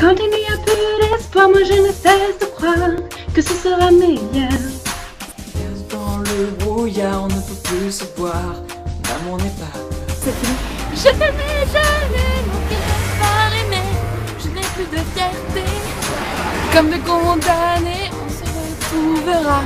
Quand il n'y a plus d'espoir, moi je ne cesse de croire que ce sera meilleur. Dans le brouillard, on ne peut plus se voir. L'amour n'est pas. C'est fini. Je t'aimais, mon cœur par aimer. Je n'ai plus de fierté. Comme de condamnés, on se retrouvera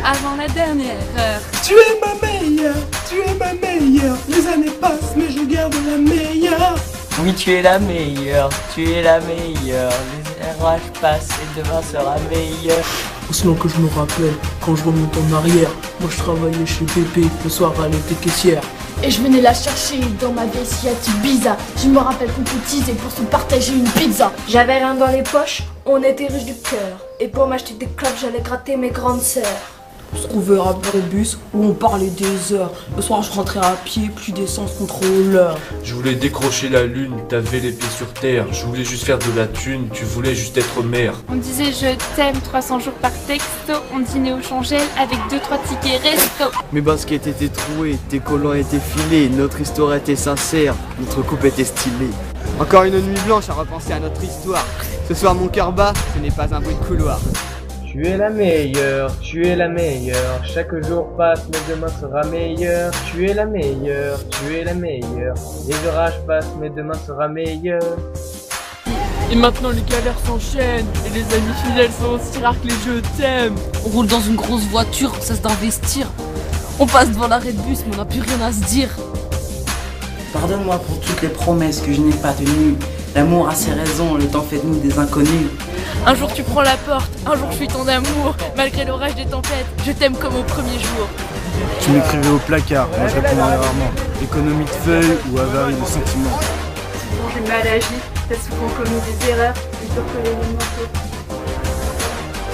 avant la dernière heure. Tu es ma meilleure, tu es ma meilleure. Les années passent, mais je garde la meilleure. Oui, tu es la meilleure, tu es la meilleure. Les orages passent et demain sera meilleur. Selon que je me rappelle, quand je remonte en arrière, moi je travaillais chez Pépé, le soir elle était caissière. Et je venais la chercher dans ma vieille Seat Ibiza. Je me rappelle qu'on cotisait pour se partager une pizza. J'avais rien dans les poches, on était riches du cœur. Et pour m'acheter des clopes, j'allais gratter mes grandes sœurs. On se trouvait à bus où on parlait des heures. Le soir je rentrais à pied, plus d'essence contrôleur. Je voulais décrocher la lune, t'avais les pieds sur terre. Je voulais juste faire de la thune, tu voulais juste être mère. On disait je t'aime 300 jours par texto. On dînait au Changel avec 2-3 tickets resto. Mes baskets étaient trouées, tes collants étaient filés. Notre histoire était sincère, notre coupe était stylée. Encore une nuit blanche à repenser à notre histoire. Ce soir mon cœur bat, ce n'est pas un bruit de couloir. Tu es la meilleure, tu es la meilleure. Chaque jour passe, mais demain sera meilleur. Tu es la meilleure, tu es la meilleure. Les orages passent, mais demain sera meilleur. Et maintenant les galères s'enchaînent. Et les amis fidèles sont aussi rares que les je t'aime. On roule dans une grosse voiture, on cesse d'investir. On passe devant l'arrêt de bus, mais on n'a plus rien à se dire. Pardonne-moi pour toutes les promesses que je n'ai pas tenues. L'amour a ses raisons, le temps fait de nous des inconnus. Un jour tu prends la porte, un jour je suis ton amour. Malgré l'orage des tempêtes, je t'aime comme au premier jour. Tu m'écrivais au placard, moi je répondais rarement. Économie de feuilles ou avarie de sentiments. Bon, j'ai mal agi, t'as souvent commis des erreurs, plutôt que les mentir.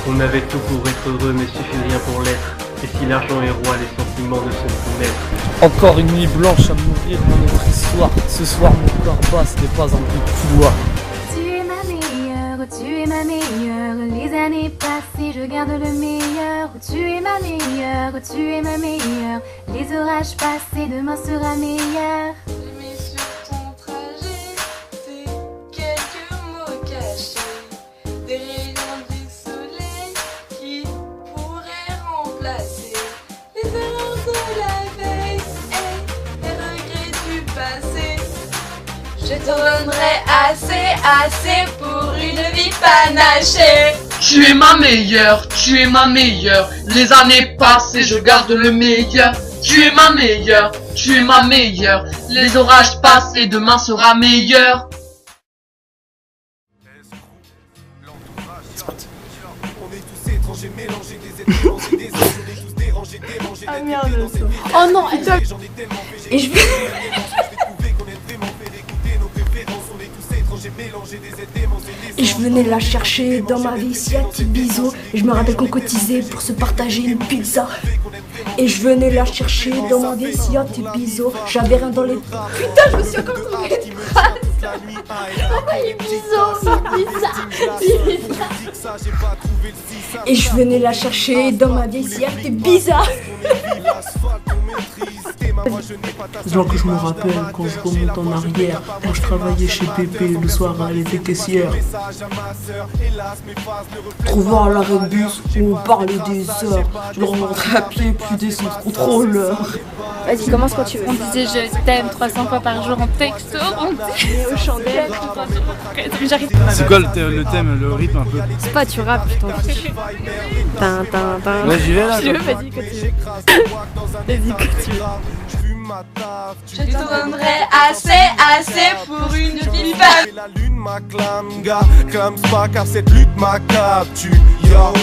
On avait tout pour être heureux, mais suffit rien pour l'être. Et si l'argent est roi, les sentiments ne sont plus maîtres. Encore une nuit blanche à mourir dans notre histoire. Ce soir mon corps bat, ce n'est pas un bruit de couloir. Tu es ma meilleure, tu es ma meilleure. Les années passent et je garde le meilleur. Tu es ma meilleure, tu es ma meilleure. Les orages passent et demain sera meilleur. Mais sur ton trajet, c'est quelques mots cachés. Des rayons du soleil qui pourraient remplacer les erreurs de la veille et les regrets du passé. Je te donnerai assez pour une vie panachée. Tu es ma meilleure, tu es ma meilleure. Les années passent et je garde le meilleur. Tu es ma meilleure, tu es ma meilleure. Les orages passent et demain sera meilleur. Ah merde. Oh non, et je vais... Et je venais la chercher dans ma vie Seat Ibiza. Et je me rappelle qu'on cotisait pour se partager une pizza. Et je venais la chercher dans ma vie Seat Ibiza. J'avais rien dans les... Putain, je me suis encore trompée de phrase. Ibiza. Et je venais la chercher dans ma vie Seat Ibiza. Genre que je me rappelle quand je remonte en arrière, quand je travaillais chez Pépé, le soir elle était caissière. Trouvant à l'arrêt de bus où on parlait des heures. Je rentrais à pied, plus d'essence contrôleur. Vas-y, commence quand tu veux. On disait je t'aime 300 fois par jour en texto. On disait au chandelle. J'arrive. C'est quoi le thème, le rythme un peu? C'est pas, tu rappes, je t'en fiche. Ouais, j'y vais là. Tu veux, vas-y, continue. Vas-y, continue. Je te donnerai assez pour une vie panachée. La lune m'acclame, gars, clame pas car cette lutte m'accapture. Yo,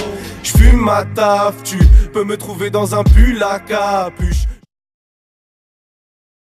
j'fume ma taf, tu peux me trouver dans un pull à capuche.